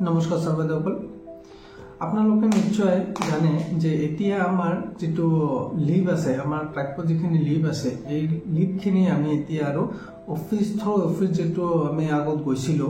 নমস্কাৰ সৰ্বদকল আপোনালোকে নিশ্চয় জানে যে এতিয়া আমাৰ যেটো লিভ আছে আমাৰ প্ৰাপ্য যিখিনি লিভ আছে এই লিভখিনি আমি এতিয়া আৰু অফিস যেটো আমি আগত গৈছিলো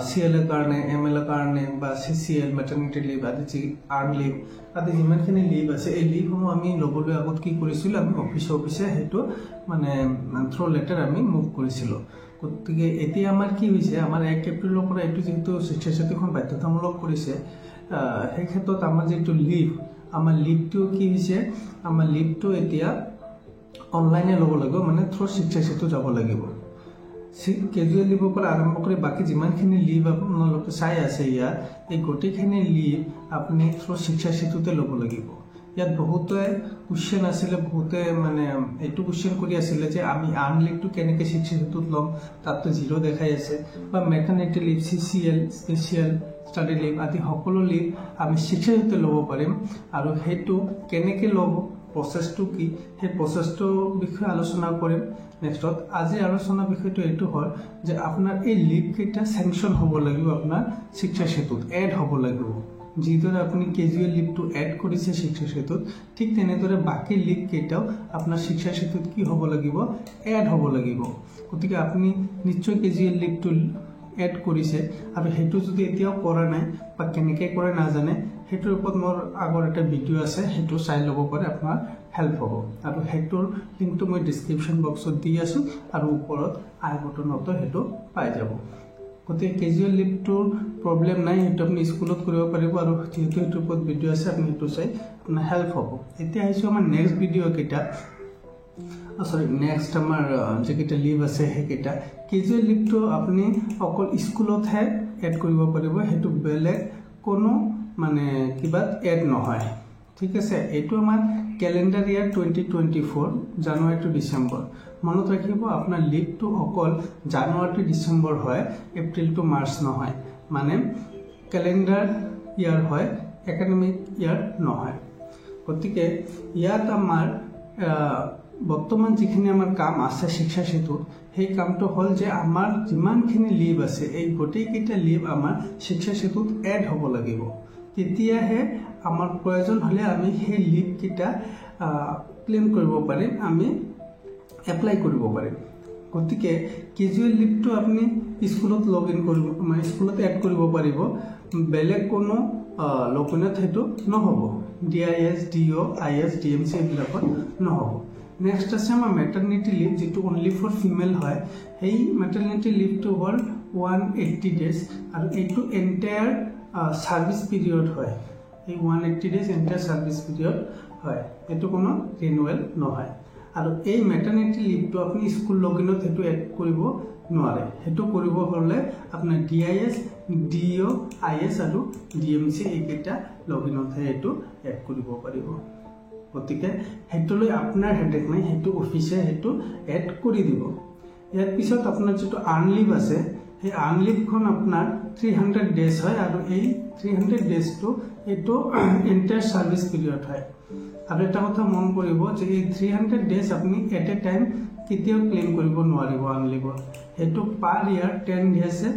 CL এর কারণে ML এর কারণে বা CCL ম্যাটারনিটি লিভ আদি যি আর্ন লিভ আদি যিমানখিনি লিভ আছে এই লিভসমূহ আমি লবলৈ আগত কি কৰিছিল আমি অফিসে হেতু মানে থ্ৰু লেটাৰ আমি মুভ কৰিছিল গতিকে এতিয়া আমাৰ কি হৈছে আমাৰ 1 এপ্ৰিলৰ পৰা এটো যেটো স্বেচ্ছাসেৱীখন বাধ্যতামূলক কৰিছে এই ক্ষেত্ৰত আমাৰ যেটো লিভ আমাৰ লিভটো কি হৈছে আমাৰ লিভটো এতিয়া অনলাইনে ল'ব লাগিব মানে থ্ৰু স্বেচ্ছাসেৱী যাব লাগিব কেজুৱেল লিভৰ পৰা আৰম্ভ কৰি বাকি যিমানখিনি লিভ আপোনালোকে চাই আছে ইয়াত এই গোটেইখিনি লিভ আপুনি থ্ৰু স্বেচ্ছাসেৱীতে ল'ব লাগিব ইয়াত বহুতে কোশ্চেন আছিল বহুতে মানে এটো কোশ্চেন কৰি আছিল যে আমি আৰ্ন লিভটো কেনেকৈ স্বেচ্ছাসেৱীত ল'ম তাতে 0 দেখাই আছে বা maternity leave CCL special study leave আদি সকলো লিভ আমি স্বেচ্ছাসেৱীতে ল'ব পাৰিম আৰু হেতু কেনেকৈ ল'ব প্ৰসেসটো কি হে প্ৰসেসটো বিষয়ে আলোচনা কৰিম নেক্সটত আজি আলোচনা বিষয়টো এটো হ'ল যে আপোনাৰ এই লিভ কেটা স্যাংশন হ'ব লাগিব আপোনাৰ স্বেচ্ছাসেৱীত এড হ'ব লাগিব যিদৰে আপুনি কেজুৱেল লিভটো এড কৰিছে স্বেচ্ছাসেৱীত ঠিক তেনেদৰে বাকি লিভ কেটাও আপোনাৰ স্বেচ্ছাসেৱীত কি হ'ব লাগিব এড হ'ব লাগিব গতিকে আপুনি নিশ্চয় কেজুৱেল লিভটো এড কৰিছে আৰু হেতু যদি এতিয়াও কৰা নাই বা কেনেকৈ কৰে নাজানে হেতুৰ ওপৰত মোৰ আগৰ এটা ভিডিও আছে হেতু চাই ল'ব পাৰে আপোনাৰ হেল্প হ'ব আৰু হেতুৰ লিংকটো মই ডেসক্ৰিপচন বক্সত দি আছো আৰু ওপৰত আই বটনতো হেতু পাই যাব গতিকে কেজুৱেল লিভটোৰ প্ৰবলেম নাই হেতু আপুনি স্কুলত কৰিব পাৰিব আৰু যেহেতু হেতুৰ ওপৰত ভিডিও আছে আপুনি হেতু চাই আপোনাৰ হেল্প হ'ব এতিয়া আহিছো আমাৰ নেক্সট ভিডিও কেটা নেক্সট আমাৰ যেকেটা লিভ আছে হেকেটা কেজুৱেল লিভটো আপুনি অকল স্কুলতহে এড কৰিব পাৰিব হেতু বেলেগ কোনো মানে কিবা এড নহয় ঠিক আছে এটো আমাৰ calendar year 2024 January to December মনত রাখিব আপনার লিভটো অকল জানুয়ারি টু ডিসেম্বর হয় এপ্রিল টু মার্চ নহয় মানে ক্যালেন্ডার ইয়ার হয় একাডেমিক ইয়ার নহয় গতিকে ইয়াত আমাৰ বৰ্তমান যিখিনি আমাৰ কাম আছে শিক্ষা সেতু সেই কামটো হল যে আমাৰ যিমানখিনি লিভ আছে এই গোটেইকেইটা লিভ আমাৰ শিক্ষা সেতুত এড হ'ব লাগিব তেতিয়াহে আমাৰ প্ৰয়োজন হলে আমি সেই লিভ কিটা ক্লেম কৰিব পাৰিম আমি এপ্লাই কৰিব পাৰিম গতিকে কেজুৱেল লিভটো আপুনি স্কুলত লগইন কৰিব মানে স্কুলত এড কৰিব পাৰিব বেলেগ কোনো লগইনত হেতু নহব DIS DO IS DMC এইবিলাকত নহব নেক্সট আছে আমাৰ ম্যাটাৰনিটি লিভ যেটো অনলি ফৰ ফিমেল হয় এই ম্যাটাৰনিটি লিভটো হল 180 ডেজ আৰু এইটো এন্টায়াৰ সাৰ্ভিস পিৰিয়ড হয় এই 180 ডেজ এন্টায়াৰ সাৰ্ভিস পিৰিয়ড হয় এটো কোনো ৰিনিউয়াল নহয় আৰু এই ম্যাটাৰনিটি লিভটো আপুনি স্কুল লগইনত হেতু এড কৰিব নোৱাৰে হেতু কৰিব হলে আপোনাৰ DIS DO IS আৰু DMC এইকেইটা লগইনতহে হেতু এড কৰিব পাৰিব গতিকে হেতুলৈ আপোনাৰ হেডেক নাই হেতু অফিসে হেতু এড কৰি দিব ইয়াৰ পিছত আপোনাৰ যেটো আৰ্ন লিভ আছে এই আৰ্ন লিভখন আপোনাৰ 300 ডেজ হয় আৰু এই 300 ডেজ তো এটো এন্টায়াৰ সাৰ্ভিস পিৰিয়ড হয় আৰু এটা কথা মন কৰিব যে এই 300 ডেজ আপুনি এট এ টাইম কেতিয়াও ক্লেম কৰিব নোৱাৰিব আৰ্ন লিভৰ হেতু পাৰ ইয়াৰ 10 ডেজে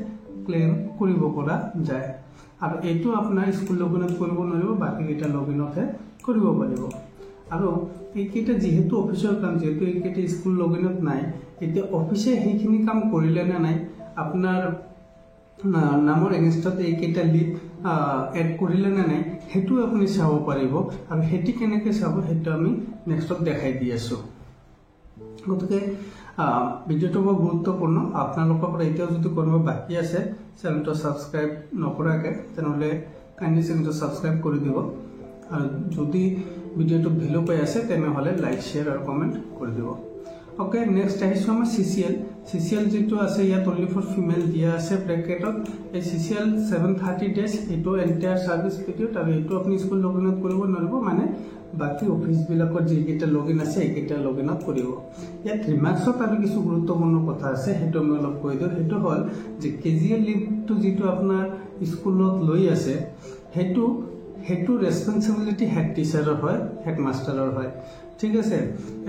ক্লেম কৰিব পৰা যায় আৰু এটো আপোনাৰ স্কুল লগইনত কৰিব নোৱাৰিব বাকি এটা লগইনতহে কৰিব পাৰিব আৰু এইকেইটা যেহেতু অফিসৰ কাম যেহেতু এইকেইটা স্কুল লগইনত নাই এতিয়া অফিসে সেইখিনি কাম কৰিলে না নাই আপোনাৰ নামৰ এগেইনষ্টত এইকেইটা লিভ এড কৰিলে না নাই হেতু আপুনি চাব পাৰিব আৰু হেতি কেনেকৈ চাব হেতু আমি নেক্সটত দেখাই দি আছো গতিকে ভিডিওটো বহুত গুৰুত্বপূৰ্ণ আপোনালোকৰ পৰা এতিয়া যদি কোনোবা বাকি আছে চেনেলটো সাবস্ক্ৰাইব নকৰাকে তেনেহলে কাইন্ডলি চেনেলটো সাবস্ক্ৰাইব কৰি দিব আৰু যদি ভিডিওটো ভালো পাই আছে তেনেহলে লাইক শেয়াৰ আৰু কমেন্ট কৰি দিব ওকে নেক্সট আহিছো আমাৰ CCL যেটো আছে ইয়াত অনলি ফৰ ফিমেল দিয়া আছে ব্ৰেকেটত এই CCL 730 ডেজ এটো এন্টায়াৰ সাৰ্ভিস পিৰিয়ড আৰু এটো আপুনি স্কুল লগইনত কৰিব নোৱাৰিব মানে বাকি অফিস বিলাকৰ যেকেইটা লগইন আছে এইকেইটা লগইনত কৰিব ইয়াত ৰিমাৰ্কছত আৰু কিছু গুৰুত্বপূৰ্ণ কথা আছে হেতু মই অলপ কৈ দিও হেতু হল যে কেজুৱেল লিভটো যেটো আপোনাৰ স্কুলত লৈ আছে হেতু ৰেসপন্সিবিলিটি হেড টিচাৰৰ হয় হেড মাস্টাৰৰ হয় ঠিক আছে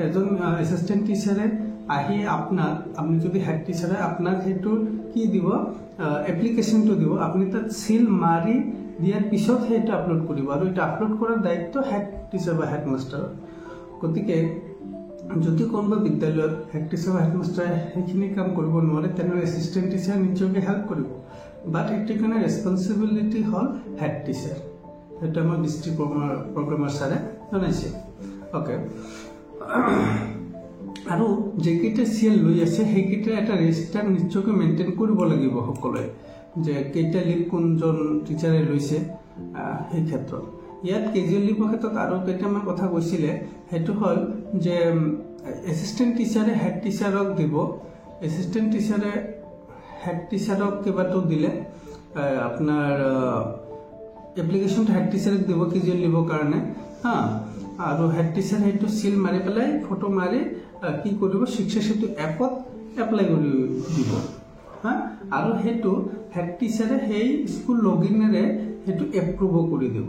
এজন অ্যাসিস্ট্যান্ট টিচাৰে আহি আপনি যদি হেড টিচাৰে আপোনাক হেতু কি দিব এপ্লিকেশ্যনটো দিব আপুনি তাত সিল মাৰি দিয়াৰ পিছতহে এটা আপলোড কৰিব আৰু এটা আপলোড কৰাৰ দায়িত্ব হেড টিচাৰ বা হেডমাষ্টাৰৰ গতিকে যদি কোনোবা বিদ্যালয়ত হেড টিচাৰ বা হেডমাষ্টাৰে সেইখিনি কাম কৰিব নোৱাৰে তেনেহ'লে এছিষ্টেণ্ট টিচাৰে নিশ্চয়কৈ হেল্প কৰিব বাট এইটো কাৰণে ৰেছপনচিবিলিটি হ'ল হেড টিচাৰ সেইটো আমাৰ ডিষ্ট্ৰিক্ট প্ৰগ্ৰামাৰ ছাৰে জনাইছে অ'কে আৰু যিকেইটা চিএল লৈ আছে সেইকেইটা এটা ৰেজিষ্টাৰ নিশ্চয়কৈ মেইনটেইন কৰিব লাগিব সকলোৱে যে কেইটা লিভ কোনজন টিচাৰে লৈছে সেই ক্ষেত্ৰত ইয়াত কেজুৱেল লিভৰ ক্ষেত্ৰত আৰু কেইটামান কথা কৈছিলে সেইটো হ'ল যে এছিষ্টেণ্ট টিচাৰে হেড টিচাৰক দিব এছিষ্টেণ্ট টিচাৰে হেড টিচাৰক কিবাটো দিলে আপোনাৰ এপ্লিকেশ্যনটো হেড টিচাৰক দিব কেজুৱেল লিভৰ কাৰণে আৰু হেড টিচাৰে সেইটো চিল মাৰি পেলাই ফটো মাৰি কি কৰিব শিক্ষা সেতু এপত এপ্লাই কৰি দিব আৰু সেইটো হেড টিচাৰে সেই স্কুল লগইনেৰে সেইটো এপ্ৰুভ কৰি দিব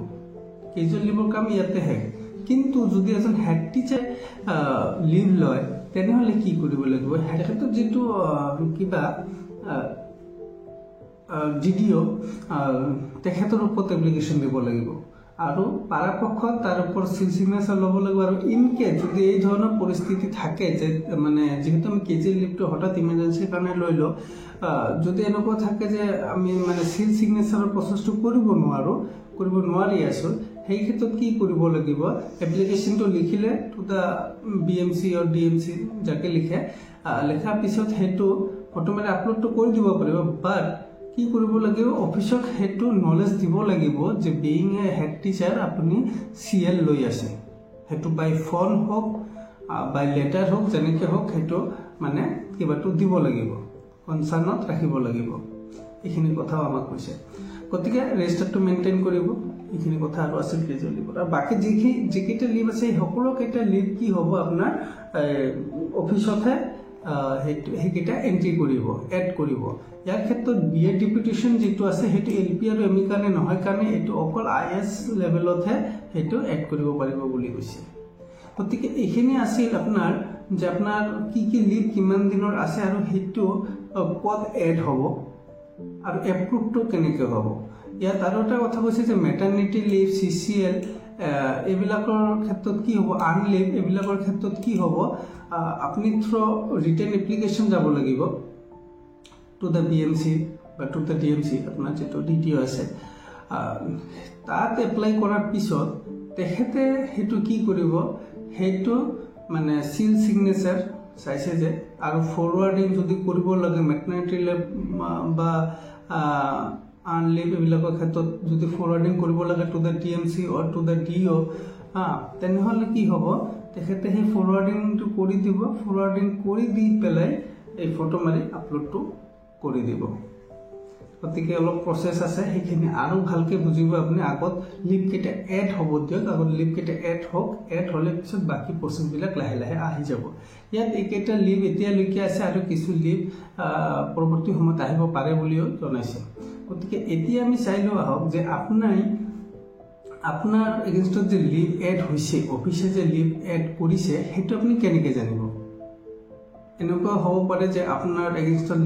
কেজুৱেল লিভৰ কাম ইয়াতে শেষ কিন্তু যদি এজন হেড টিচাৰ লিভ লয় তেনেহ'লে কি কৰিব লাগিব হেড ক্ষেত্ৰত যিটো কিবা জিডিঅ' তেখেতৰ ওপৰত এপ্লিকেশ্যন দিব লাগিব আৰু পৰাপক্ষত তাৰ ওপৰত চিগনেচাৰ ল'ব লাগিব আৰু ইনকেছ যদি এই ধৰণৰ পৰিস্থিতি থাকে যে মানে যিহেতু আমি কেজুৱেল লিভটো হঠাৎ ইমাৰ্জেঞ্চিৰ কাৰণে লৈ লওঁ যদি এনেকুৱা থাকে যে আমি মানে চিগনেচাৰৰ প্ৰচেছটো কৰিব নোৱাৰি আছোঁ সেই ক্ষেত্ৰত কি কৰিব লাগিব এপ্লিকেশ্যনটো লিখিলে to the BMC or DMC যাকে লিখাৰ পিছত সেইটো অট'মেটিক আপলোডটো কৰি দিব পাৰিব বাট কি কৰিব লাগিব অফিচক সেইটো নলেজ দিব লাগিব যে বিং এ হেড টিচাৰ আপুনি CL লৈ আছে সেইটো বাই ফোন হওক বাই লেটাৰ হওক যেনেকৈ হওক সেইটো মানে কিবাটো দিব লাগিব কনচাৰ্ণত ৰাখিব লাগিব এইখিনি কথাও আমাক কৈছে গতিকে ৰেজিষ্টাৰটো মেইনটেইন কৰিব এইখিনি কথা আৰু আছিল কেজুৱেল লিভৰ আৰু বাকী যিকেইটা লিভ আছে সকলোকেইটা লিভ কি হ'ব আপোনাৰ অফিচতহে সেইকেইটা এণ্ট্ৰি কৰিব এড কৰিব ইয়াৰ ক্ষেত্ৰত BA ডেপুটেশ্যন যিটো আছে সেইটো LP আৰু ME কাৰণে নহয় কাৰণে এইটো অকল IS লেভেলতহে সেইটো এড কৰিব পাৰিব বুলি কৈছে গতিকে এইখিনি আছিল আপোনাৰ যে আপোনাৰ কি লিভ কিমান দিনৰ আছে আৰু সেইটো ক'ত এড হ'ব আৰু এপ্ৰুভটো কেনেকৈ হ'ব ইয়াত আৰু এটা কথা কৈছে যে মেটাৰনিটি লিভ CCL এইবিলাকৰ ক্ষেত্ৰত কি হ'ব আৰ্ন লিভ এইবিলাকৰ ক্ষেত্ৰত কি হ'ব আপুনি থ্ৰু ৰিটেন এপ্লিকেশ্যন যাব লাগিব টু দ্য BMC বা টু দ্য DMC আপোনাৰ যিটো DTO আছে তাত এপ্লাই কৰাৰ পিছত তেখেতে সেইটো কি কৰিব সেইটো মানে চিল চিগনেচাৰ চাইছে যে আৰু ফৰৱাৰ্ডিং যদি কৰিব লাগে মেটাৰনিটি লিভ বা আৰ্ন লিভ এইবিলাকৰ ক্ষেত্ৰত যদি ফৰৱাৰ্ডিং কৰিব লাগে to the DMC or to the DO তেনেহ'লে কি হ'ব তেখেতে সেই ফৰৱাৰ্ডিংটো কৰি দিব ফৰৱাৰ্ডিং কৰি দি পেলাই এই ফটো মাৰি আপলোডটো কৰি দিব গতিকে অলপ প্ৰচেছ আছে সেইখিনি আৰু ভালকৈ বুজিব আপুনি আগত লিভকেইটা এড হ'ব দিয়ক আগত লিভকেইটা এড হওক এড হ'লে পিছত বাকী প্ৰচেছবিলাক লাহে লাহে আহি যাব ইয়াত এইকেইটা লিভ এতিয়ালৈকে আছে আৰু কিছু লিভ পৰৱৰ্তী সময়ত আহিব পাৰে বুলিও জনাইছে গতিকে এতিয়া আমি চাই লওঁ আহক যে আপোনাৰ এগেইনষ্টত যে লিভ এড হৈছে অফিচে যে লিভ এড কৰিছে সেইটো আপুনি কেনেকৈ জানিব এনেকুৱা হ'ব পাৰে যে আপোনাৰ এগেইনষ্টত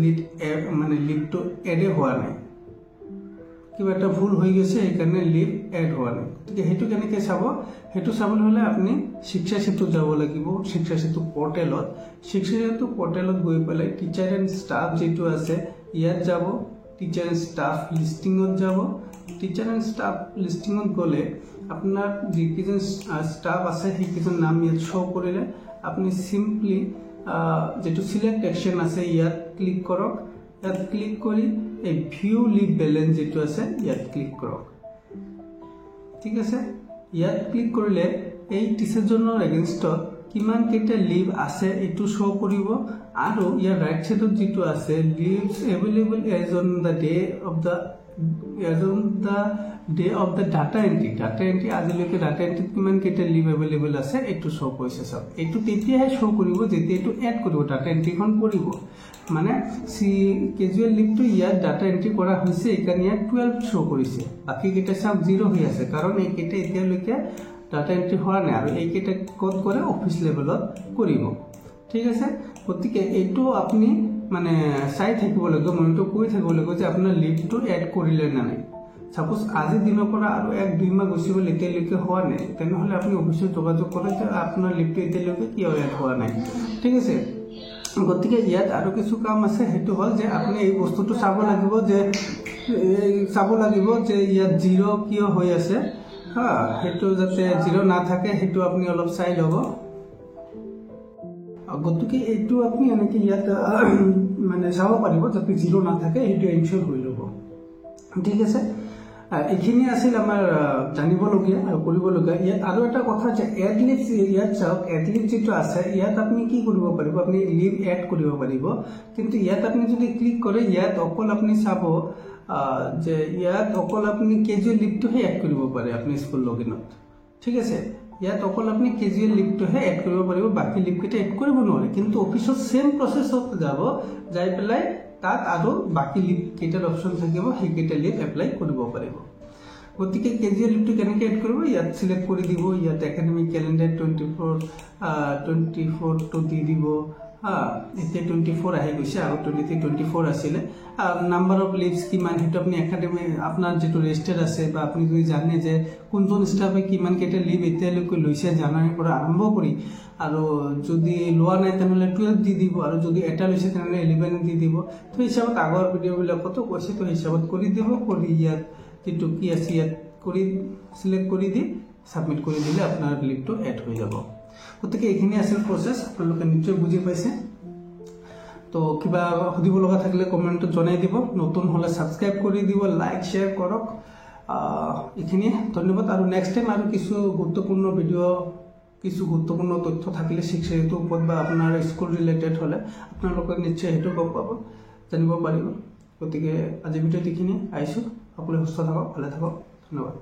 মানে লিভটো এডে হোৱা নাই কিবা এটা ভুল হৈ গৈছে সেইকাৰণে লিভ এড হোৱা নাই গতিকে সেইটো কেনেকৈ চাব সেইটো চাবলৈ হ'লে আপুনি শিক্ষা সেতুত যাব লাগিব শিক্ষা সেতু পৰ্টেলত গৈ পেলাই টিচাৰ এণ্ড ষ্টাফ যিটো আছে ইয়াত যাব টিচাৰ এণ্ড ষ্টাফ লিষ্টিঙত যাব টিচাৰ এণ্ড ষ্টাফ লিষ্টিঙত গ'লে আপোনাৰ যিকেইজন ষ্টাফ আছে সেইকেইজন নাম ইয়াত শ্ব' কৰিলে আপুনি চিম্পলি যেটো সিলেক্ট একশন আছে ইয়াত ক্লিক কৰক ইয়াত ক্লিক কৰি এই ভিউ লিভ বেলেন্স যেটো আছে ইয়াত ক্লিক কৰক ঠিক আছে ইয়াত ক্লিক কৰিলে এই টিচাৰজনৰ এগেইনষ্টত কিমান কেইটা লিভ আছে এটো শো কৰিব আৰু ইয়াৰ ৰাইট সাইডত যেটো আছে leaves available as on the day of the data entry আজিলৈকে ডাটা এন্ট্ৰি কিমান কেইটা লিভ अवेलेबल আছে এটো শো কৰিছে সব এটো তেতিয়াহে শো কৰিব যেতিয়া এটো এড কৰিব ডাটা এন্ট্ৰিখন কৰিব মানে সি কেজুৱেল লিভটো ইয়াত ডাটা এন্ট্ৰি কৰা হৈছে একাৰণে ইয়াত 12 শো কৰিছে বাকি কেইটা সব 0 হৈ আছে কাৰণ এই কেইটা এতিয়ালৈকে ডাটা এন্ট্ৰি হোৱা নাই আৰু এই কেইটা কোড কৰে অফিস লেভেলত কৰিব ঠিক আছে গতিকে এটো আপুনি মানে চাই থাকিব লাগিব, মনিটৰ কৰি থাকিব লাগিব যে আপোনাৰ লিভটো এড কৰিলে নে নাই। সাপোজ আজি দিনৰ পৰা আৰু 1-2 মাহ গুচি গ'ল, এতিয়ালৈকে হোৱা নাই, তেনেহ'লে আপুনি অফিচত যোগাযোগ কৰে যে আপোনাৰ লিভটো এতিয়ালৈকে কিয় এড হোৱা নাই। ঠিক আছে, গতিকে ইয়াত আৰু কিছু কাম আছে, সেইটো হ'ল যে আপুনি এই বস্তুটো চাব লাগিব যে ইয়াত 0 কিয় হৈ আছে, সেইটো যাতে 0 নাথাকে সেইটো আপুনি অলপ চাই ল'ব। গতিকে এইটো আপুনি এনেকৈ ইয়াত মানে চাব পাৰিব যাতে 0 নাথাকে, সেইটো এনচিয়ৰ হৈ ল'ব। ঠিক আছে, এইখিনি আছিল আমাৰ জানিবলগীয়া আৰু কৰিবলগীয়া। ইয়াত আৰু এটা কথা যে এড লিভ, ইয়াত চাওক এড লিভ যিটো আছে ইয়াত আপুনি কি কৰিব পাৰিব, আপুনি লিভ এড কৰিব পাৰিব। কিন্তু ইয়াত আপুনি যদি ক্লিক কৰে, ইয়াত অকল আপুনি চাব যে ইয়াত অকল আপুনি কেজুৱেল লিভটোহে এড কৰিব পাৰে আপুনি স্কুল লগইনত। ঠিক আছে, ইয়াত অকল আপুনি কেজুৱেল লিভটোহে এড কৰিব পাৰিব, বাকী লিভকেইটা এড কৰিব নোৱাৰে। কিন্তু অফিচত সেম প্ৰচেছত যাই পেলাই তাত আৰু বাকী লিভ কেইটাৰ অপশ্যন থাকিব, সেইকেইটা লিভ এপ্লাই কৰিব পাৰিব। গতিকে কেজুৱেল লিভটো কেনেকৈ এড কৰিব, ইয়াত চিলেক্ট কৰি দিব, ইয়াত একাডেমিক কেলেণ্ডাৰ 24টো দি দিব। এতিয়া 24 আহি গৈছে, আগত 24 আছিলে। নাম্বাৰ অফ লিভছ কিমান, সেইটো আপুনি একাডেমি আপোনাৰ যিটো ৰেজিষ্টাৰ আছে বা আপুনি যদি জানে যে কোনজন ষ্টাফে কিমান কেইটা লিভ এতিয়ালৈকে লৈছে জানুৱাৰীৰ পৰা আৰম্ভ কৰি, আৰু যদি লোৱা নাই তেনেহ'লে 12 দি দিব, আৰু যদি এটা লৈছে তেনেহ'লে 11 দি দিব। তো হিচাপত আগৰ ভিডিঅ'বিলাকতো কৈছে, তো হিচাপত কৰি দিব। কৰি ইয়াত যিটো কি আছে ইয়াত কৰি চিলেক্ট কৰি দি ছাবমিট কৰি দিলে আপোনাৰ লিভটো এড হৈ যাব। গতিকে এইখিনি আছিল প্ৰচেছ, আপোনালোকে নিশ্চয় বুজি পাইছে। তো কিবা সুধিব লগা থাকিলে কমেণ্টত জনাই দিব, নতুন হ'লে ছাবস্ক্ৰাইব কৰি দিব, লাইক শ্বেয়াৰ কৰক। এইখিনিয়ে, ধন্যবাদ। আৰু নেক্সট টাইম আৰু কিছু গুৰুত্বপূৰ্ণ ভিডিঅ', কিছু গুৰুত্বপূৰ্ণ তথ্য থাকিলে 6 সেইটোৰ ওপৰত বা আপোনাৰ স্কুল ৰিলেটেড হ'লে আপোনালোকে নিশ্চয় সেইটো গম পাব, জানিব পাৰিব। গতিকে আজি ভিডিঅ'ত এইখিনি আহিছোঁ। সকলোৱে সুস্থ থাকক, ভালে থাকক, ধন্যবাদ।